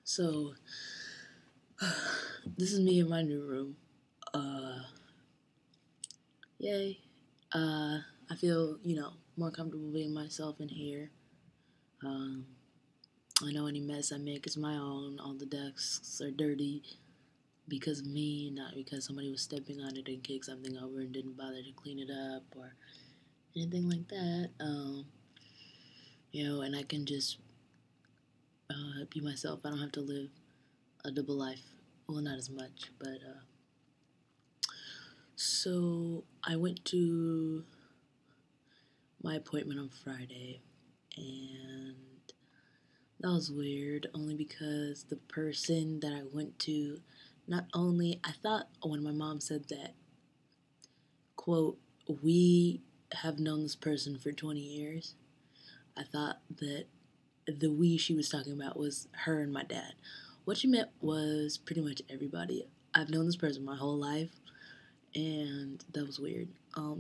So, this is me in my new room. Uh, Yay. I feel, more comfortable being myself in here. Um, I know any mess I make is my own. All the desks are dirty because of me, not because somebody was stepping on it and kicked something over and didn't bother to clean it up or anything like that. And I can just be myself. I don't have to live a double life. Well, not as much, but so I went to my appointment on Friday, and that was weird only because the person that I went to, not only, I thought when my mom said that, quote, we have known this person for 20 years, I thought that the we she was talking about was her and my dad. What she meant was pretty much everybody. I've known this person my whole life, and that was weird. I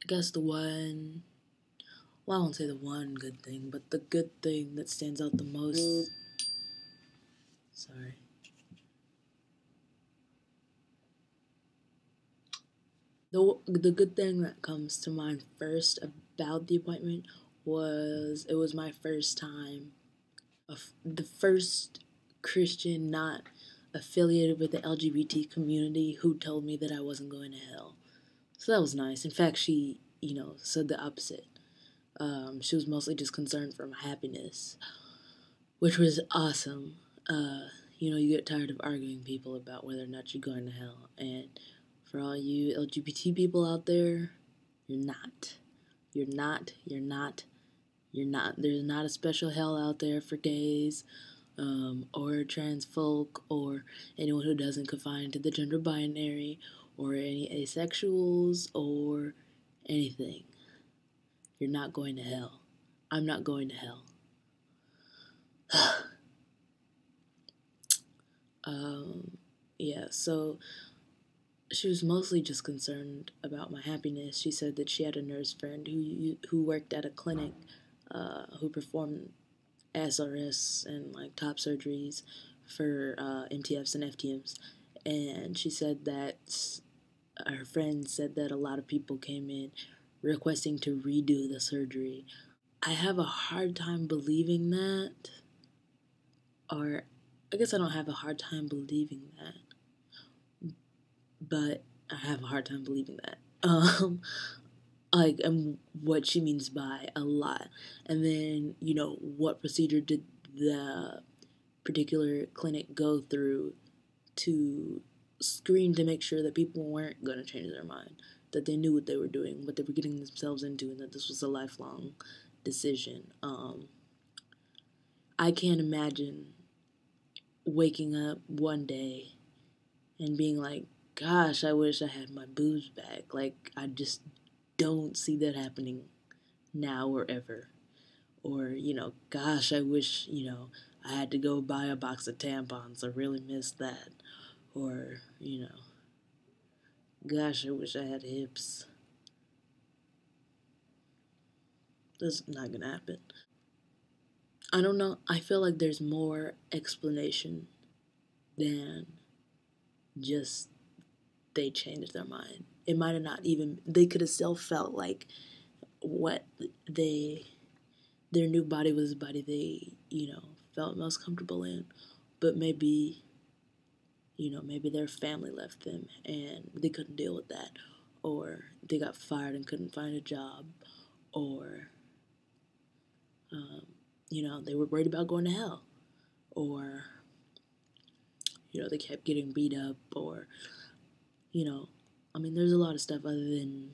guess I won't say the one good thing, but the good thing that stands out the most. Sorry. The good thing that comes to mind first about the appointment was it was my first time, the first Christian not affiliated with the LGBT community who told me that I wasn't going to hell. So that was nice. In fact, she, said the opposite. She was mostly just concerned for my happiness, which was awesome. You get tired of arguing people about whether or not you're going to hell. And for all you LGBT people out there, you're not. You're not. You're not. You're not. There's not a special hell out there for gays, or trans folk, or anyone who doesn't confine to the gender binary, or any asexuals, or anything. You're not going to hell. I'm not going to hell. Yeah, so she was mostly just concerned about my happiness. She said that she had a nurse friend who worked at a clinic, who performed SRS and like top surgeries for MTFs and FTMs, and she said that her friend said that a lot of people came in requesting to redo the surgery. I have a hard time believing that, or I guess I don't have a hard time believing that, but I have a hard time believing that. And what she means by a lot. And then, what procedure did the particular clinic go through to screen to make sure that people weren't going to change their mind, that they knew what they were doing, what they were getting themselves into, and that this was a lifelong decision. I can't imagine waking up one day and being like, gosh, I wish I had my boobs back. Like, I just don't see that happening now or ever. Or, gosh, I wish, I had to go buy a box of tampons. I really miss that. Or, gosh, I wish I had hips. That's not gonna happen. I don't know. I feel like there's more explanation than just they changed their mind. It might have not even, they could have still felt like what their new body was the body they, felt most comfortable in. But maybe, maybe their family left them and they couldn't deal with that. Or they got fired and couldn't find a job. Or, they were worried about going to hell. Or, they kept getting beat up. Or, there's a lot of stuff other than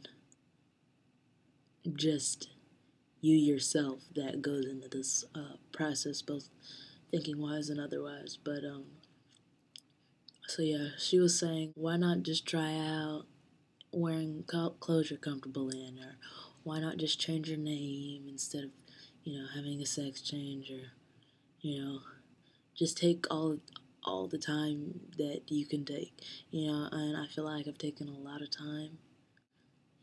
just you yourself that goes into this process, both thinking wise and otherwise. But so yeah, she was saying, why not just try out wearing clothes you're comfortable in, or why not just change your name instead of, having a sex change, or just take all the time that you can take, and I feel like I've taken a lot of time.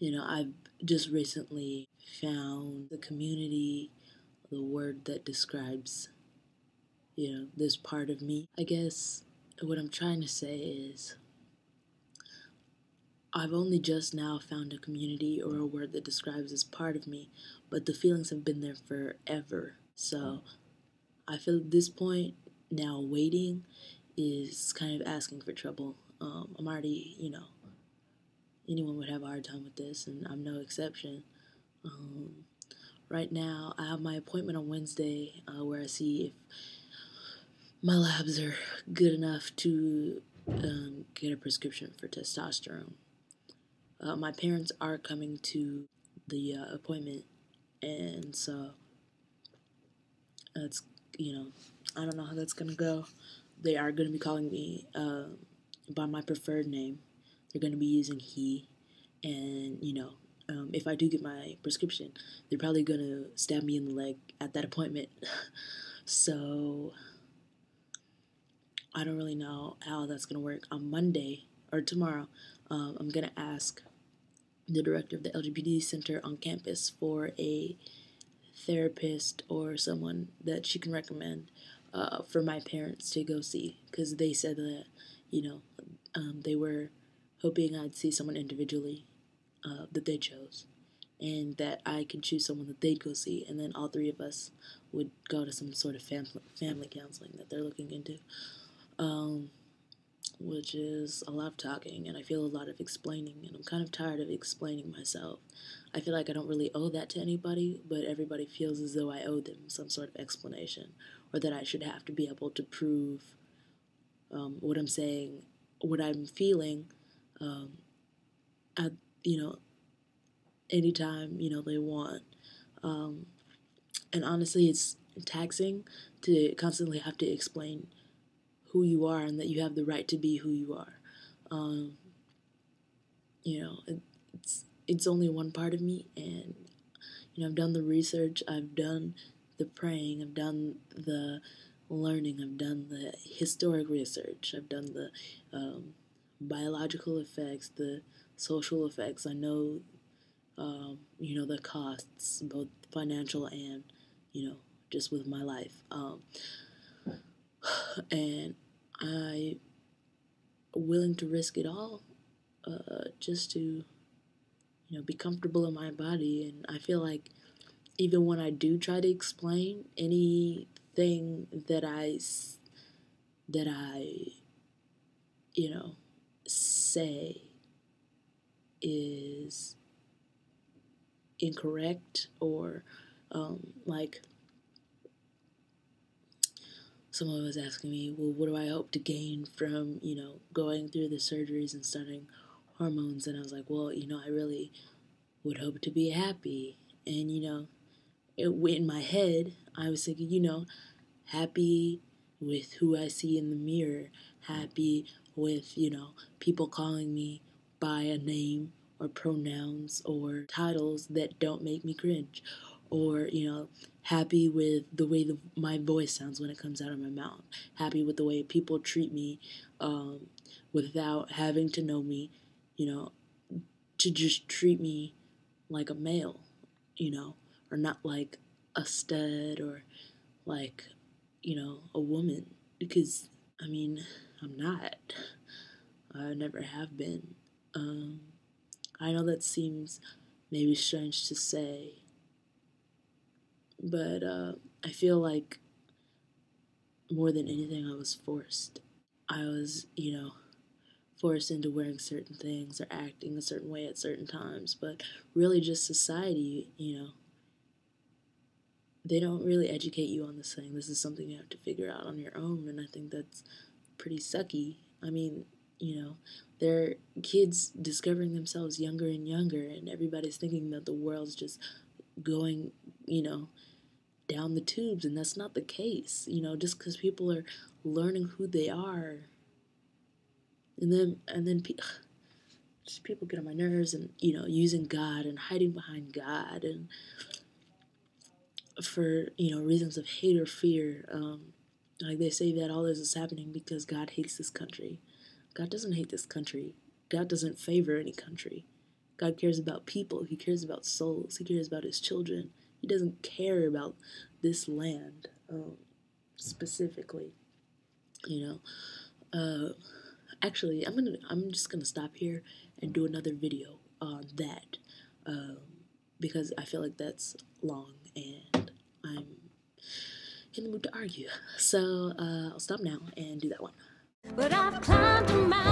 I've just recently found the community, the word that describes this part of me. I guess what I'm trying to say is I've only just now found a community or a word that describes this part of me, but the feelings have been there forever. So I feel at this point now waiting is kind of asking for trouble. I'm already, anyone would have a hard time with this, and I'm no exception. Um, right now, I have my appointment on Wednesday where I see if my labs are good enough to get a prescription for testosterone. My parents are coming to the appointment, and so it's, I don't know how that's going to go. They are going to be calling me by my preferred name. They're going to be using he, and, if I do get my prescription, they're probably going to stab me in the leg at that appointment. So I don't really know how that's going to work. On Monday, or tomorrow, I'm going to ask the director of the LGBT center on campus for a therapist or someone that she can recommend for my parents to go see, because they said that, they were hoping I'd see someone individually that they chose, and that I could choose someone that they'd go see, and then all three of us would go to some sort of family counseling that they're looking into, which is a lot of talking, and I feel a lot of explaining, and I'm kind of tired of explaining myself. I feel like I don't really owe that to anybody, but everybody feels as though I owe them some sort of explanation, or that I should have to be able to prove what I'm saying, what I'm feeling, at, anytime, they want. And honestly, it's taxing to constantly have to explain who you are and that you have the right to be who you are. Um, it's only one part of me, and I've done the research, I've done the praying, I've done the learning, I've done the historic research, I've done the biological effects, the social effects. I know, the costs, both financial and, just with my life. And I'm willing to risk it all just to, be comfortable in my body. And I feel like even when I do try to explain anything that I say is incorrect, or like someone was asking me, well, what do I hope to gain from, going through the surgeries and starting hormones? And I was like, well, I really would hope to be happy. And, in my head, I was thinking, happy with who I see in the mirror, happy with, people calling me by a name or pronouns or titles that don't make me cringe, or, happy with the way my voice sounds when it comes out of my mouth, happy with the way people treat me without having to know me, to just treat me like a male, or not like a stud, or like, a woman, because, I mean, I'm not. I never have been. Um, I know that seems maybe strange to say, but I feel like more than anything I was forced. I was, forced into wearing certain things or acting a certain way at certain times, but really just society, they don't really educate you on this thing. This is something you have to figure out on your own, and I think that's pretty sucky. I mean, they're kids discovering themselves younger and younger, and everybody's thinking that the world's just going, down the tubes, and that's not the case. Just because people are learning who they are, and then just people get on my nerves, and using God and hiding behind God, and for reasons of hate or fear. Like they say that all this is happening because God hates this country. God doesn't hate this country. God doesn't favor any country. God cares about people. He cares about souls. He cares about his children. He doesn't care about this land. specifically, you know. Actually, I'm just gonna stop here and do another video on that, because I feel like that's long and I'm in the mood to argue. So I'll stop now and do that one. But I've climbed a mountain.